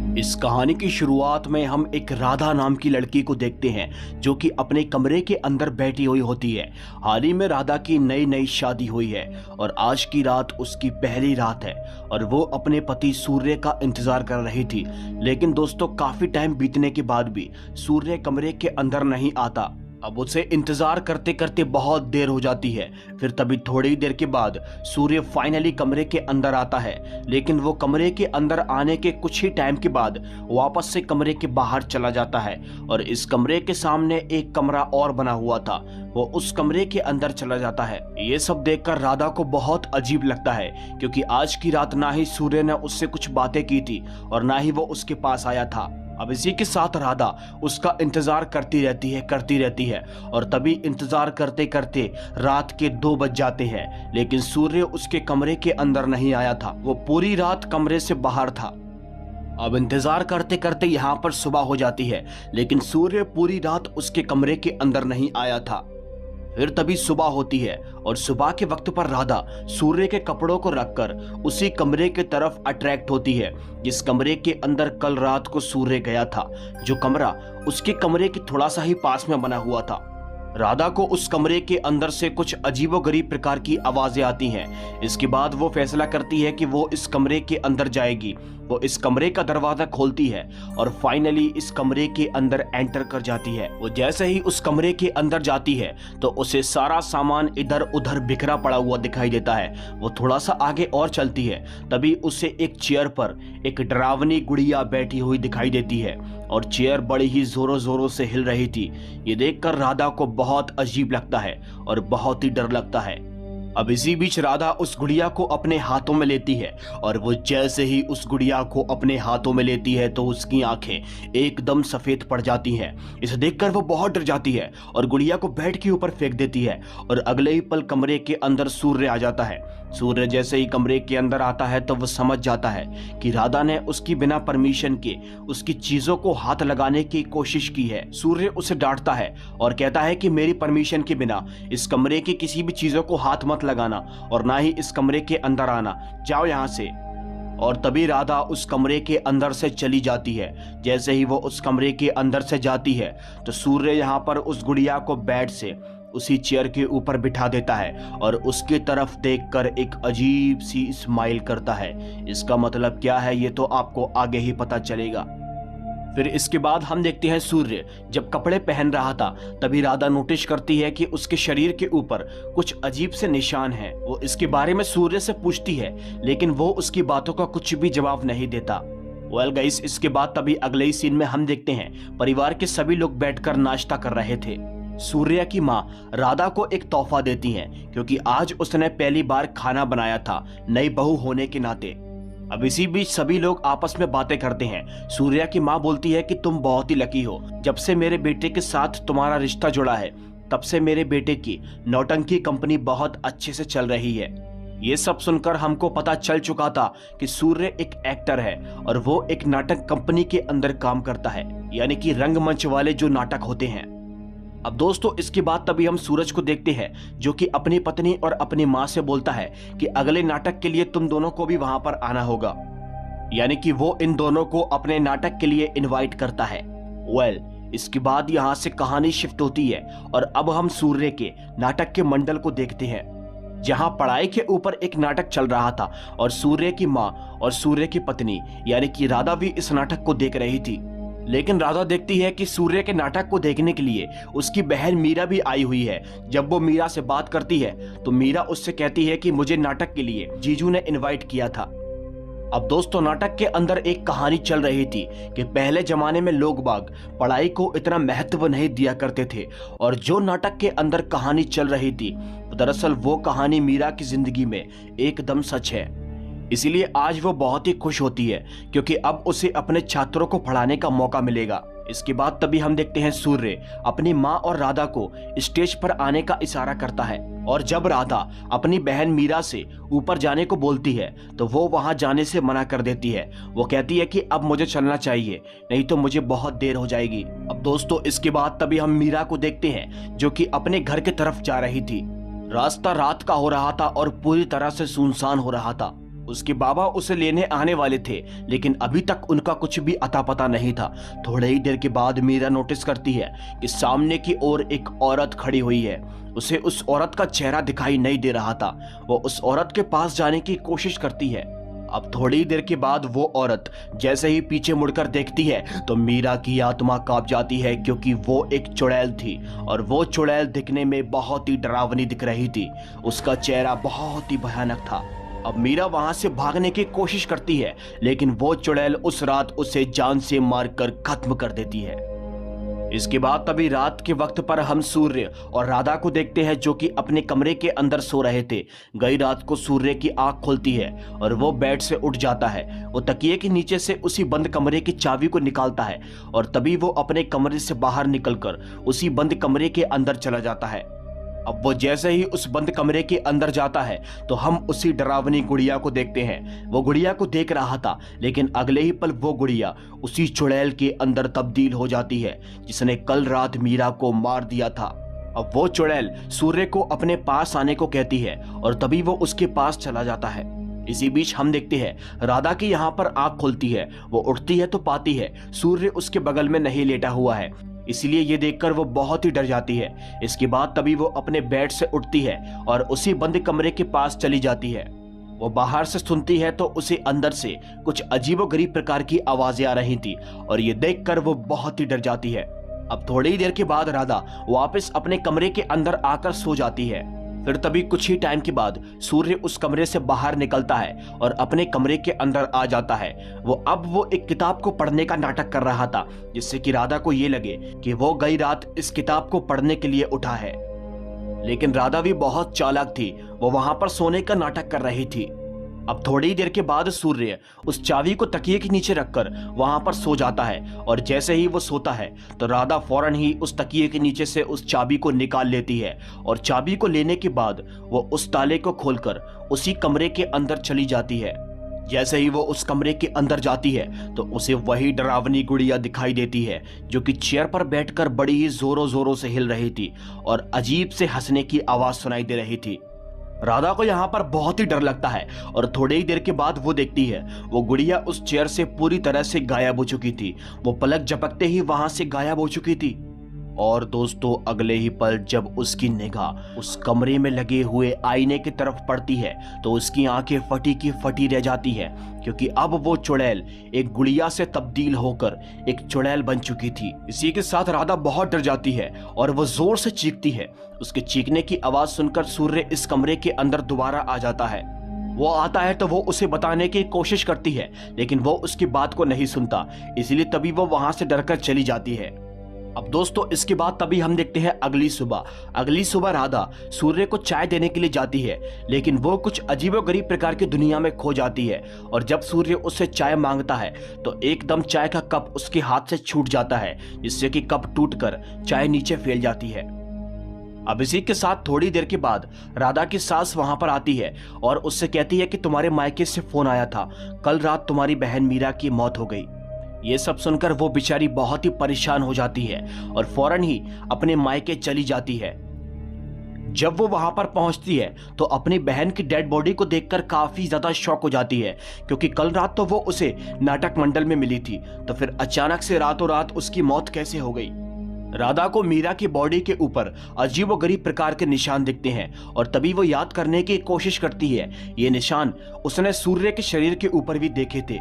इस कहानी की शुरुआत में हम एक राधा नाम की लड़की को देखते हैं जो कि अपने कमरे के अंदर बैठी हुई होती है। हाल ही में राधा की नई नई शादी हुई है और आज की रात उसकी पहली रात है और वो अपने पति सूर्य का इंतजार कर रही थी। लेकिन दोस्तों, काफी टाइम बीतने के बाद भी सूर्य कमरे के अंदर नहीं आता। अब उसे इंतजार करते करते बहुत देर हो जाती है। फिर तभी थोड़ी देर के बाद सूर्य फाइनली कमरे के अंदर आता है, लेकिन वो कमरे के अंदर आने के कुछ ही टाइम के बाद वापस से कमरे के बाहर चला जाता है और इस कमरे के सामने एक कमरा और बना हुआ था, वो उस कमरे के अंदर चला जाता है। ये सब देखकर राधा को बहुत अजीब लगता है, क्योंकि आज की रात ना ही सूर्य ने उससे कुछ बातें की थी और ना ही वो उसके पास आया था। अब इसी के साथ राधा उसका इंतजार करती रहती है और तभी इंतजार करते करते रात के 2 बज जाते हैं, लेकिन सूर्य उसके कमरे के अंदर नहीं आया था। वो पूरी रात कमरे से बाहर था। अब इंतजार करते करते यहाँ पर सुबह हो जाती है, लेकिन सूर्य पूरी रात उसके कमरे के अंदर नहीं आया था। फिर तभी सुबह होती है और सुबह के वक्त पर राधा सूर्य के कपड़ों को रखकर उसी कमरे की तरफ अट्रैक्ट होती है जिस कमरे के अंदर कल रात को सूर्य गया था, जो कमरा उसके कमरे के थोड़ा सा ही पास में बना हुआ था। राधा को उस कमरे के अंदर से कुछ अजीबोगरीब प्रकार की आवाजें आती हैं। इसके बाद वो फैसला करती है कि वो इस कमरे के अंदर जाएगी। वो इस कमरे का दरवाजा खोलती है और फाइनली इस कमरे के अंदर एंटर कर जाती है। वो जैसे ही उस कमरे के अंदर जाती है तो उसे सारा सामान इधर उधर बिखरा पड़ा हुआ दिखाई देता है। वो थोड़ा सा आगे और चलती है, तभी उसे एक चेयर पर एक डरावनी गुड़िया बैठी हुई दिखाई देती है और चेयर बड़ी ही जोरों जोरों से हिल रही थी। ये देखकर राधा को बहुत अजीब लगता है और बहुत ही डर लगता है। अब इसी बीच राधा उस गुड़िया को अपने हाथों में लेती है और वो जैसे ही उस गुड़िया को अपने हाथों में लेती है तो उसकी आंखें एकदम सफेद पड़ जाती हैं। इसे देखकर वो बहुत डर जाती है और गुड़िया को बेड के ऊपर फेंक देती है और अगले ही पल कमरे के अंदर सूर्य आ जाता है। सूर्य जैसे ही कमरे के अंदर आता है तो वो समझ जाता है कि राधा ने उसकी बिना परमिशन के उसकी चीजों को हाथ लगाने की कोशिश की है। सूर्य उसे डांटता है और कहता है कि मेरी परमिशन के बिना इस कमरे की किसी भी चीजों को हाथ मत लगाना और ना ही इस कमरे के अंदर आना, जाओ यहाँ से। और तभी राधा उस कमरे के अंदर से चली जाती है। जैसे ही वो उस कमरे के अंदर से जाती है तो सूर्य यहाँ पर उस गुड़िया को बेड से उसी चेयर के ऊपर बिठा देता है और उसकी तरफ देखकर एक अजीब सी स्माइल करता है। इसका मतलब क्या है ये तो आपको आगे ही पता चलेगा। फिर इसके बाद हम देखते हैं सूर्य जब कपड़े पहन रहा था तभी राधा नोटिस करती है कि उसके शरीर के ऊपर कुछ अजीब से निशान हैं। वो इसके बारे में सूर्य से पूछती है, लेकिन वो उसकी बातों का कुछ भी जवाब नहीं देता। वेल गाइस, इसके बाद तभी अगले ही सीन में हम देखते हैं परिवार के सभी लोग बैठकर नाश्ता कर रहे थे। सूर्य की माँ राधा को एक तोहफा देती हैं, क्योंकि आज उसने पहली बार खाना बनाया था नई बहू होने के नाते। अब इसी बीच सभी लोग आपस में बातें करते हैं। सूर्या की माँ बोलती है कि तुम बहुत ही लकी हो, जब से मेरे बेटे के साथ तुम्हारा रिश्ता जुड़ा है तब से मेरे बेटे की नौटंकी कंपनी बहुत अच्छे से चल रही है। ये सब सुनकर हमको पता चल चुका था कि सूर्य एक एक्टर है और वो एक नाटक कंपनी के अंदर काम करता है, यानी कि रंगमंच वाले जो नाटक होते हैं। अब दोस्तों, इसके बाद तभी हम सूरज को देखते हैं जो कि अपनी पत्नी और अपनी माँ से बोलता है कि अगले नाटक के लिए तुम दोनों को भी वहां पर आना होगा, यानी कि वो इन दोनों को अपने नाटक के लिए इनवाइट करता है। वेल, इसके बाद यहाँ से कहानी शिफ्ट होती है और अब हम सूर्य के नाटक के मंडल को देखते हैं, जहां पढ़ाई के ऊपर एक नाटक चल रहा था और सूर्य की माँ और सूर्य की पत्नी यानी कि राधा भी इस नाटक को देख रही थी। लेकिन राधा देखती है कि सूर्य के नाटक को देखने के लिए उसकी बहन मीरा भी आई हुई है। जब वो मीरा से बात करती है तो मीरा उससे कहती है कि मुझे नाटक के लिए जीजू ने इनवाइट किया था। अब दोस्तों, नाटक के अंदर एक कहानी चल रही थी कि पहले जमाने में लोग बाग पढ़ाई को इतना महत्व नहीं दिया करते थे, और जो नाटक के अंदर कहानी चल रही थी दरअसल वो कहानी मीरा की जिंदगी में एकदम सच है। इसीलिए आज वो बहुत ही खुश होती है क्योंकि अब उसे अपने छात्रों को पढ़ाने का मौका मिलेगा। इसके बाद तभी हम देखते हैं सूर्य अपनी माँ और राधा को स्टेज पर आने का इशारा करता है, और जब राधा अपनी बहन मीरा से ऊपर जाने को बोलती है तो वो वहां जाने से मना कर देती है। वो कहती है कि अब मुझे चलना चाहिए, नहीं तो मुझे बहुत देर हो जाएगी। अब दोस्तों, इसके बाद तभी हम मीरा को देखते हैं जो कि अपने घर की तरफ जा रही थी। रास्ता रात का हो रहा था और पूरी तरह से सुनसान हो रहा था। उसके बाबा उसे लेने आने वाले थे, लेकिन अभी तक उनका कुछ भी अता पता नहीं था। थोड़ी ही देर के बाद मीरा नोटिस करती है कि सामने की ओर एक औरत खड़ी हुई है। उसे उस औरत का चेहरा दिखाई नहीं दे रहा था। वो उस औरत के पास जाने की कोशिश करती है। अब थोड़ी देर के बाद वो औरत जैसे ही पीछे मुड़कर देखती है तो मीरा की आत्मा कांप जाती है, क्योंकि वो एक चुड़ैल थी और वो चुड़ैल दिखने में बहुत ही डरावनी दिख रही थी। उसका चेहरा बहुत ही भयानक था। अब मीरा वहां से भागने की कोशिश करती है, लेकिन वो चुड़ैल उस रात उसे जान से मारकर खत्म कर देती है। इसके बाद तभी रात के वक्त पर हम सूर्य और राधा को देखते हैं, जो कि अपने कमरे के अंदर सो रहे थे। गई रात को सूर्य की आंख खुलती है और वो बेड से उठ जाता है। वो तकिए के नीचे से उसी बंद कमरे की चाबी को निकालता है और तभी वो अपने कमरे से बाहर निकलकर उसी बंद कमरे के अंदर चला जाता है। अब वो जैसे ही उस बंद कमरे के अंदर जाता है तो हम उसी डरावनी गुड़िया को देखते हैं। वो गुड़िया को देख रहा था, लेकिन अगले ही पल वो गुड़िया उसी चुड़ैल के अंदर तब्दील हो जाती है जिसने कल रात मीरा को मार दिया था। अब वो चुड़ैल सूर्य को अपने पास आने को कहती है और तभी वो उसके पास चला जाता है। इसी बीच हम देखते हैं राधा की यहाँ पर आंख खुलती है। वो उठती है तो पाती है सूर्य उसके बगल में नहीं लेटा हुआ है, इसलिए ये देखकर वो बहुत ही डर जाती है। इसके बाद तभी वो अपने बेड से उठती है और उसी बंद कमरे के पास चली जाती है। वो बाहर से सुनती है तो उसे अंदर से कुछ अजीबोगरीब प्रकार की आवाजें आ रही थी और ये देखकर वो बहुत ही डर जाती है। अब थोड़ी ही देर के बाद राधा वापस अपने कमरे के अंदर आकर सो जाती है। फिर तभी कुछ ही टाइम के बाद सूर्य उस कमरे से बाहर निकलता है और अपने कमरे के अंदर आ जाता है। वो एक किताब को पढ़ने का नाटक कर रहा था, जिससे कि राधा को ये लगे कि वो गई रात इस किताब को पढ़ने के लिए उठा है। लेकिन राधा भी बहुत चालाक थी, वो वहां पर सोने का नाटक कर रही थी। अब थोड़ी देर के बाद सूर्य उस चाबी को तकिए के नीचे रखकर वहां पर सो जाता है और जैसे ही वो सोता है तो राधा फौरन ही उस तकिए के नीचे से उस चाबी को निकाल लेती है और चाबी को लेने के बाद वो उस ताले को खोलकर उसी कमरे के अंदर चली जाती है। जैसे ही वो उस कमरे के अंदर जाती है तो उसे वही डरावनी गुड़िया दिखाई देती है, जो कि चेयर पर बैठकर बड़ी ही जोरों जोरों से हिल रही थी और अजीब से हंसने की आवाज सुनाई दे रही थी। राधा को यहाँ पर बहुत ही डर लगता है और थोड़ी ही देर के बाद वो देखती है वो गुड़िया उस चेयर से पूरी तरह से गायब हो चुकी थी। वो पलक झपकते ही वहां से गायब हो चुकी थी। और दोस्तों, अगले ही पल जब उसकी निगाह उस कमरे में लगे हुए आईने की तरफ पड़ती है तो उसकी आंखें फटी की फटी रह जाती है, क्योंकि अब वो चुड़ैल एक गुड़िया से तब्दील होकर एक चुड़ैल बन चुकी थी। इसी के साथ राधा बहुत डर जाती है और वो जोर से चीखती है। उसके चीखने की आवाज सुनकर सूर्य इस कमरे के अंदर दोबारा आ जाता है। वो आता है तो वो उसे बताने की कोशिश करती है, लेकिन वो उसकी बात को नहीं सुनता, इसलिए तभी वो वहां से डरकर चली जाती है। अब दोस्तों, इसके बाद तभी हम देखते हैं अगली सुबह राधा सूर्य को चाय देने के लिए जाती है, लेकिन वो कुछ अजीबोगरीब प्रकार की दुनिया में खो जाती है और जब सूर्य उससे चाय मांगता है तो एकदम चाय का कप उसके हाथ से छूट जाता है, जिससे कि कप टूटकर चाय नीचे फैल जाती है। अब इसी के साथ थोड़ी देर के बाद राधा की सास वहां पर आती है और उससे कहती है कि तुम्हारे मायके से फोन आया था, कल रात तुम्हारी बहन मीरा की मौत हो गई। ये सब सुनकर वो बेचारी बहुत ही परेशान हो जाती है और फौरन ही अपने मायके चली जाती है। जब वो वहां पर पहुंचती है तो अपनी बहन की डेड बॉडी को देखकर काफी ज्यादा शॉक हो जाती है, क्योंकि कल रात तो वो उसे नाटक मंडल में मिली थी, तो फिर अचानक से रातों रात उसकी मौत कैसे हो गई। राधा को मीरा की बॉडी के ऊपर अजीबोगरीब प्रकार के निशान दिखते हैं और तभी वो याद करने की कोशिश करती है। ये निशान उसने सूर्य के शरीर के ऊपर भी देखे थे।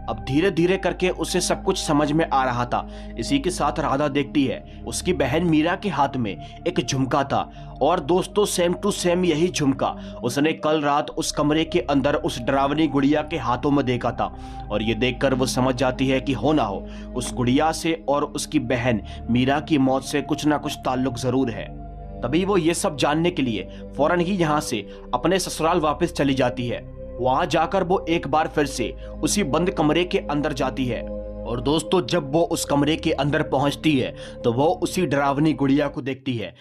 अब धीरे धीरे करके उसे सब कुछ समझ में आ रहा था। इसी के साथ राधा देखती है उसकी बहन मीरा के हाथ में एक झुमका था और दोस्तों, सेम टू सेम यही झुमका उसने कल रात उस कमरे के अंदर उस डरावनी गुड़िया के हाथों में देखा था। और ये देखकर वो समझ जाती है कि हो ना हो उस गुड़िया से और उसकी बहन मीरा की मौत से कुछ ना कुछ ताल्लुक जरूर है। तभी वो ये सब जानने के लिए फौरन ही यहाँ से अपने ससुराल वापस चली जाती है। वहां जाकर वो एक बार फिर से उसी बंद कमरे के अंदर जाती है और दोस्तों, जब वो उस कमरे के अंदर पहुंचती है तो वो उसी डरावनी गुड़िया को देखती है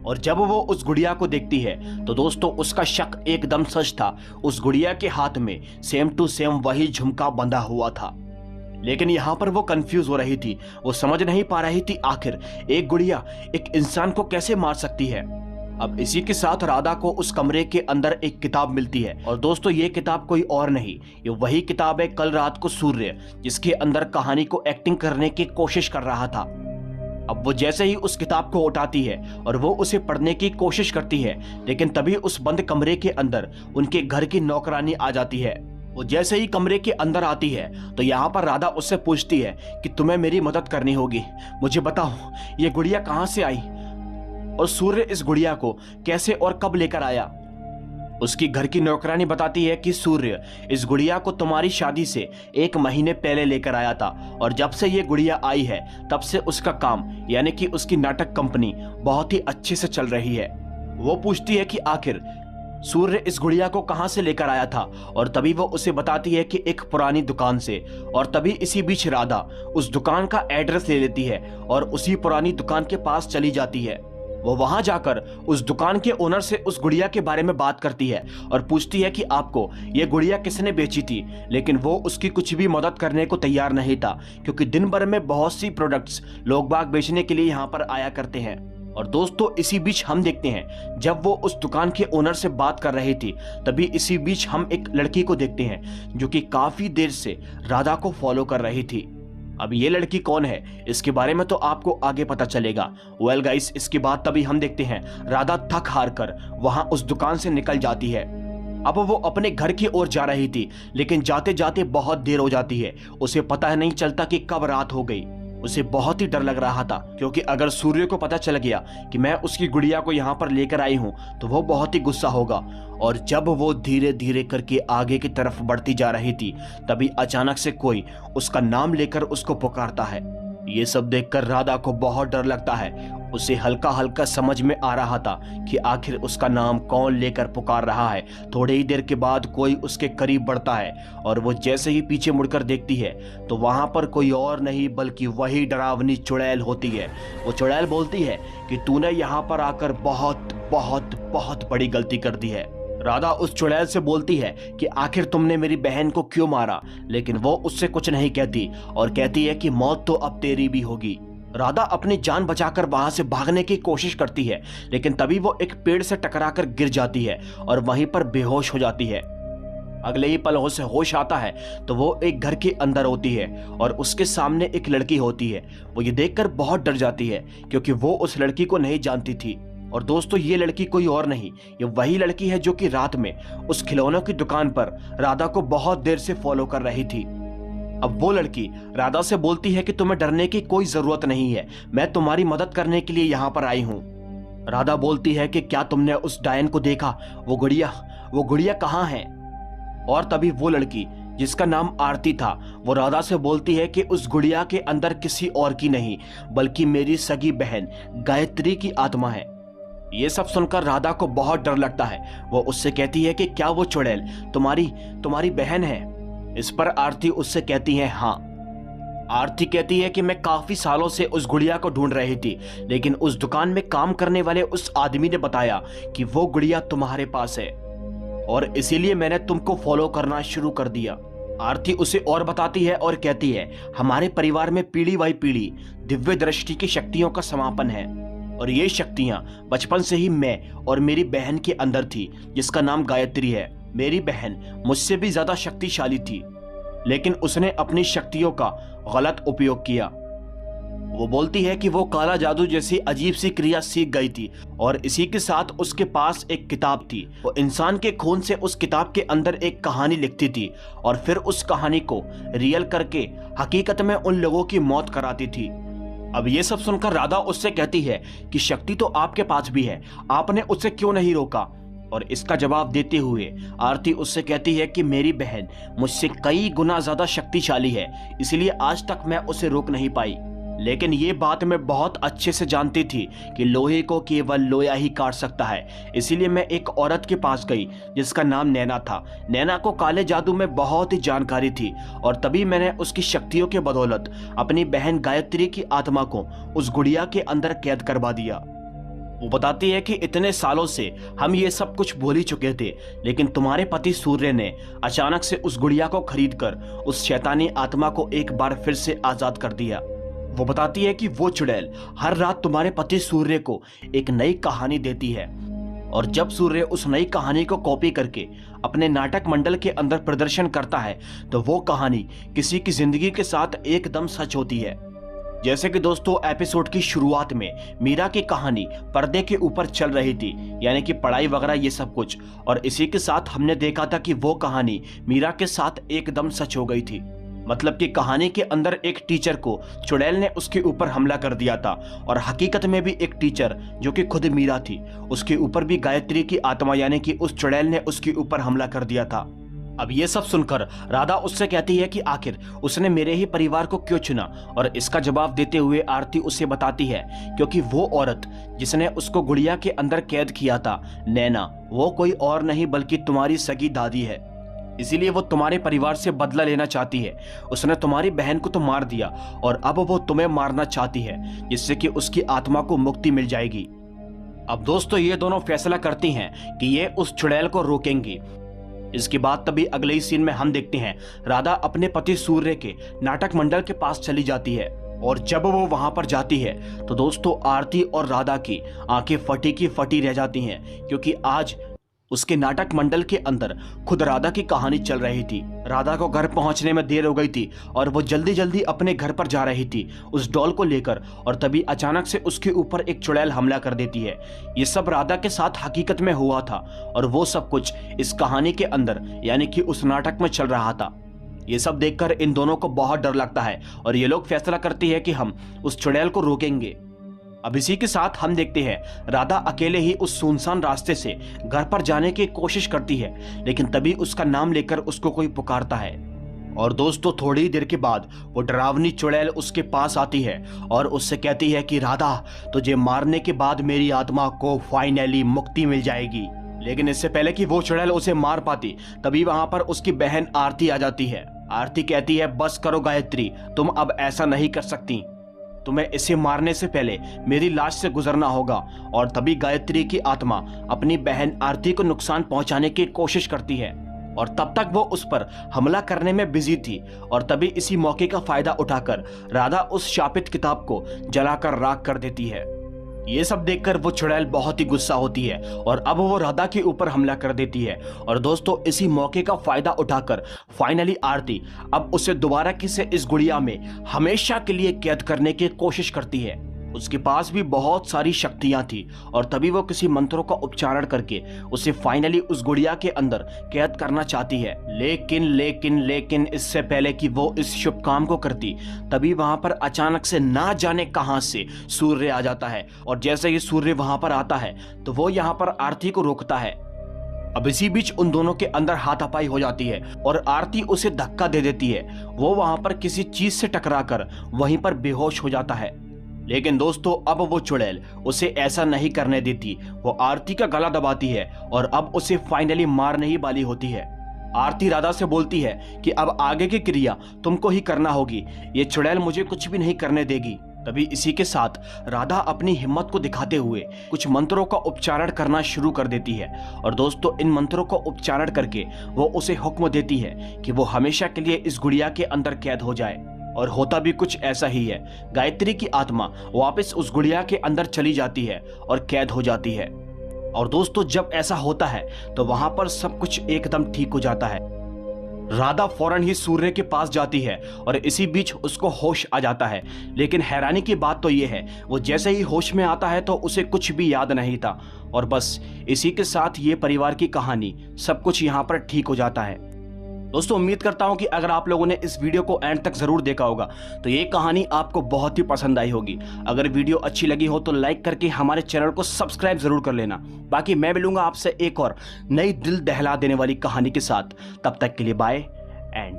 और जब वो उस गुड़िया को देखती है तो दोस्तों, उसका शक एकदम सच था। उस गुड़िया के हाथ में सेम टू सेम वही झुमका बंधा हुआ था। लेकिन यहाँ पर वो कंफ्यूज हो रही थी, वो समझ नहीं पा रही थी आखिर एक गुड़िया एक इंसान को कैसे मार सकती है। अब इसी के साथ राधा को उस कमरे के अंदर एक किताब मिलती है और दोस्तों ये किताब कोई और नहीं, ये वही किताब है कल रात को सूर्य जिसके अंदर कहानी को एक्टिंग करने की कोशिश कर रहा था। अब वो जैसे ही उस किताब को उठाती है और वो उसे पढ़ने की कोशिश करती है, लेकिन तभी उस बंद कमरे के अंदर उनके घर की नौकरानी आ जाती है। वो जैसे ही कमरे के अंदर आती है तो यहाँ पर राधा उससे पूछती है कि तुम्हें मेरी मदद करनी होगी, मुझे बताओ ये गुड़िया कहाँ से आई और सूर्य इस गुड़िया को कैसे और कब लेकर आया। उसकी घर की नौकरानी बताती है कि सूर्य इस गुड़िया को तुम्हारी शादी से 1 महीने पहले लेकर आया था और जब से ये गुड़िया आई है तब से उसका काम यानी कि उसकी नाटक कंपनी बहुत ही अच्छे से चल रही है। वो पूछती है कि आखिर सूर्य इस गुड़िया को कहां से लेकर आया था और तभी वो उसे बताती है कि एक पुरानी दुकान से। और तभी इसी बीच राधा उस दुकान का एड्रेस ले लेती है और उसी पुरानी दुकान के पास चली जाती है। वो वहां जाकर उस दुकान के ओनर से उस गुड़िया के बारे में बात करती है और पूछती है कि आपको ये गुड़िया किसने बेची थी, लेकिन वो उसकी कुछ भी मदद करने को तैयार नहीं था क्योंकि दिन भर में बहुत सी प्रोडक्ट्स लोग बाग बेचने के लिए यहाँ पर आया करते हैं। और दोस्तों इसी बीच हम देखते हैं जब वो उस दुकान के ओनर से बात कर रही थी तभी इसी बीच हम एक लड़की को देखते हैं जो कि काफी देर से राधा को फॉलो कर रही थी। अब ये लड़की कौन है इसके बारे में तो आपको आगे पता चलेगा। वेल गाइस, इसके बाद तभी हम देखते हैं राधा थक हार कर वहां उस दुकान से निकल जाती है। अब वो अपने घर की ओर जा रही थी लेकिन जाते जाते बहुत देर हो जाती है। उसे पता नहीं चलता कि कब रात हो गई। उसे बहुत ही डर लग रहा था क्योंकि अगर सूर्य को पता चल गया कि मैं उसकी गुड़िया को यहाँ पर लेकर आई हूँ तो वो बहुत ही गुस्सा होगा। और जब वो धीरे धीरे करके आगे की तरफ बढ़ती जा रही थी तभी अचानक से कोई उसका नाम लेकर उसको पुकारता है। ये सब देखकर राधा को बहुत डर लगता है। उसे हल्का हल्का समझ में आ रहा था कि आखिर उसका नाम कौन लेकर पुकार रहा है। थोड़ी ही देर के बाद कोई उसके करीब बढ़ता है और वो जैसे ही पीछे मुड़कर देखती है तो वहां पर कोई और नहीं बल्कि वही डरावनी चुड़ैल होती है। वो चुड़ैल बोलती है कि तूने यहाँ पर आकर बहुत बहुत बहुत बड़ी गलती कर दी है। राधा उस चुड़ैल से बोलती है कि आखिर तुमने मेरी बहन को क्यों मारा, लेकिन वो उससे कुछ नहीं कहती और कहती है कि मौत तो अब तेरी भी होगी। राधा अपनी जान बचाकर वहां से भागने की कोशिश करती है लेकिन तभी वो एक पेड़ से टकराकर गिर जाती है और वहीं पर बेहोश हो जाती है। अगले ही पल उसे होश आता है तो वो एक घर के अंदर होती है और उसके सामने एक लड़की होती है। वो ये देखकर बहुत डर जाती है क्योंकि वो उस लड़की को नहीं जानती थी। और दोस्तों ये लड़की कोई और नहीं, ये वही लड़की है जो कि रात में उस खिलौनों की दुकान पर राधा को बहुत देर से फॉलो कर रही थी। अब वो लड़की राधा से बोलती है कि तुम्हें डरने की कोई जरूरत नहीं है, मैं तुम्हारी मदद करने के लिए यहाँ पर आई हूँ। राधा बोलती है कि क्या तुमने उस डायन को देखा, वो गुड़िया कहाँ है। और तभी वो लड़की जिसका नाम आरती था वो राधा से बोलती है कि उस गुड़िया के अंदर किसी और की नहीं बल्कि मेरी सगी बहन गायत्री की आत्मा है। ये सब सुनकर राधा को बहुत डर लगता है। वो उससे कहती है कि क्या वो चुड़ैल तुम्हारी बहन है। इस पर आरती उससे कहती है हाँ। आरती कहती है कि मैं काफी सालों से उस गुड़िया को ढूंढ रही थी लेकिन उस दुकान में काम करने वाले उस आदमी ने बताया कि वो गुड़िया तुम्हारे पास है और इसीलिए मैंने तुमको फॉलो करना शुरू कर दिया। आरती उसे और बताती है और कहती है हमारे परिवार में पीढ़ी बाई पीढ़ी दिव्य दृष्टि की शक्तियों का समापन है और ये शक्तियां बचपन से ही मैं और मेरी बहन के अंदर थी जिसका नाम गायत्री है। मेरी बहन मुझसे भी ज्यादा शक्तिशाली थी लेकिन उसने अपनी शक्तियों का गलत उपयोग किया। वो बोलती है कि वो काला जादू जैसी अजीब सी क्रिया सीख गई थी और इसी के साथ उसके पास एक किताब थी। वो इंसान के खून से उस किताब के अंदर एक कहानी लिखती थी और फिर उस कहानी को रियल करके हकीकत में उन लोगों की मौत कराती थी। अब ये सब सुनकर राधा उससे कहती है कि शक्ति तो आपके पास भी है, आपने उससे क्यों नहीं रोका। और इसका जवाब देते हुए आरती उससे कहती है कि मेरी बहन मुझसे कई गुना ज्यादा शक्तिशाली है इसलिए आज तक मैं उसे रोक नहीं पाई। लेकिन ये बात मैं बहुत अच्छे से जानती थी कि लोहे को केवल लोहा ही काट सकता है। इसीलिए मैं एक औरत के पास गई जिसका नाम नैना था। नैना को काले जादू में बहुत ही जानकारी थी और तभी मैंने उसकी शक्तियों के बदौलत अपनी बहन गायत्री की आत्मा को उस गुड़िया के अंदर कैद करवा दिया। वो बताती है कि इतने सालों से हम ये सब कुछ भूल ही चुके थे लेकिन तुम्हारे पति सूर्य ने अचानक से उस गुड़िया को खरीदकर उस शैतानी आत्मा को एक बार फिर से आजाद कर दिया। वो बताती है कि वो चुड़ैल हर रात तुम्हारे पति सूर्य को एक नई कहानी देती है और जब सूर्य उस नई कहानी को कॉपी करके अपने नाटक मंडल के अंदर प्रदर्शन करता है तो वो कहानी किसी की जिंदगी के साथ एकदम सच होती है। जैसे कि दोस्तों एपिसोड की शुरुआत में मीरा की कहानी पर्दे के ऊपर चल रही थी, यानी कि पढ़ाई वगैरह ये सब कुछ, और इसी के साथ हमने देखा था कि वो कहानी मीरा के साथ एकदम सच हो गई थी। मतलब कि कहानी के अंदर एक टीचर को चुड़ैल ने उसके ऊपर हमला कर दिया था, और हकीकत में भी एक टीचर जो कि खुद मीरा थी उसके ऊपर भी गायत्री की आत्मा यानी कि उस चुड़ैल ने उसके ऊपर हमला कर दिया था। अब ये सब सुनकर राधा उससे कहती है कि आखिर उसने मेरे ही परिवार को क्यों चुना, और इसका जवाब देते हुए आरती उसे बताती है क्योंकि वो औरत जिसने उसको गुड़िया के अंदर कैद किया था, नैना, वो कोई और नहीं बल्कि तुम्हारी सगी दादी है। इसीलिए वो तुम्हारे परिवार से बदला लेना चाहती है। उसने तुम्हारी बहन को तो मार दिया और अब वो तुम्हें मारना चाहती है, जिससे कि उसकी आत्मा को मुक्ति मिल जाएगी। अब दोस्तों ये दोनों फैसला करती हैं कि ये उस चुड़ैल को रोकेंगी। इसके बाद तभी अगले ही सीन में हम देखते हैं राधा अपने पति सूर्य के नाटक मंडल के पास चली जाती है, और जब वो वहां पर जाती है तो दोस्तों आरती और राधा की आंखें फटी की फटी रह जाती हैं, क्योंकि आज उसके नाटक मंडल के अंदर खुद राधा की कहानी चल रही थी। राधा को घर पहुंचने में देर हो गई थी और वो जल्दी जल्दी अपने घर पर जा रही थी उस डॉल को लेकर, और तभी अचानक से उसके ऊपर एक चुड़ैल हमला कर देती है। ये सब राधा के साथ हकीकत में हुआ था और वो सब कुछ इस कहानी के अंदर यानी कि उस नाटक में चल रहा था। ये सब देखकर इन दोनों को बहुत डर लगता है और ये लोग फैसला करती है कि हम उस चुड़ैल को रोकेंगे। अब इसी के साथ हम देखते हैं राधा अकेले ही उस सुनसान रास्ते से घर पर जाने की कोशिश करती है, लेकिन तभी उसका नाम लेकर उसको कोई पुकारता है। और दोस्तों थोड़ी देर के बाद वो डरावनी चुड़ैल उसके पास आती है और उससे कहती है कि राधा, तुझे मारने के बाद मेरी आत्मा को फाइनली मुक्ति मिल जाएगी। लेकिन इससे पहले कि वो चुड़ैल उसे मार पाती तभी वहां पर उसकी बहन आरती आ जाती है। आरती कहती है, बस करो गायत्री, तुम अब ऐसा नहीं कर सकती, तुम्हें इसे मारने से पहले मेरी लाश से गुजरना होगा। और तभी गायत्री की आत्मा अपनी बहन आरती को नुकसान पहुंचाने की कोशिश करती है, और तब तक वो उस पर हमला करने में बिजी थी। और तभी इसी मौके का फायदा उठाकर राधा उस शापित किताब को जलाकर राख कर देती है। ये सब देखकर वो चुड़ैल बहुत ही गुस्सा होती है और अब वो राधा के ऊपर हमला कर देती है। और दोस्तों इसी मौके का फायदा उठाकर फाइनली आरती अब उसे दोबारा किसी इस गुड़िया में हमेशा के लिए कैद करने की कोशिश करती है। उसके पास भी बहुत सारी शक्तियां थी और तभी वो किसी मंत्रों का उच्चारण करके उसे फाइनली उस गुड़िया के अंदर कैद करना चाहती है। लेकिन इससे पहले कि वो इस शुभ काम को करती तभी वहां पर अचानक से ना जाने कहां से सूर्य आ जाता है, और जैसे ही सूर्य वहां पर आता है तो वो यहाँ पर आरती को रोकता है। अब इसी बीच उन दोनों के अंदर हाथापाई हो जाती है और आरती उसे धक्का दे देती है। वो वहां पर किसी चीज से टकराकर वहीं पर बेहोश हो जाता है। लेकिन दोस्तों अब वो चुड़ैल उसे ऐसा नहीं करने देती। वो आरती का गला दबाती है और अब उसे फाइनली मारने ही वाली होती है। आरती राधा से बोलती है कि अब आगे की क्रिया तुमको ही करना होगी, ये चुड़ैल मुझे कुछ भी नहीं करने देगी। तभी इसी के साथ राधा अपनी हिम्मत को दिखाते हुए कुछ मंत्रों का उच्चारण करना शुरू कर देती है। और दोस्तों इन मंत्रों का उच्चारण करके वो उसे हुक्म देती है कि वो हमेशा के लिए इस गुड़िया के अंदर कैद हो जाए। और होता भी कुछ ऐसा ही है। गायत्री की आत्मा वापस उस गुड़िया के अंदर चली जाती है और कैद हो जाती है। और दोस्तों जब ऐसा होता है तो वहां पर सब कुछ एकदम ठीक हो जाता है। राधा फौरन ही सूर्य के पास जाती है और इसी बीच उसको होश आ जाता है। लेकिन हैरानी की बात तो यह है, वो जैसे ही होश में आता है तो उसे कुछ भी याद नहीं था। और बस इसी के साथ ये परिवार की कहानी सब कुछ यहाँ पर ठीक हो जाता है। दोस्तों उम्मीद करता हूं कि अगर आप लोगों ने इस वीडियो को एंड तक जरूर देखा होगा तो ये कहानी आपको बहुत ही पसंद आई होगी। अगर वीडियो अच्छी लगी हो तो लाइक करके हमारे चैनल को सब्सक्राइब जरूर कर लेना। बाकी मैं मिलूंगा आपसे एक और नई दिल दहला देने वाली कहानी के साथ। तब तक के लिए बाय एंड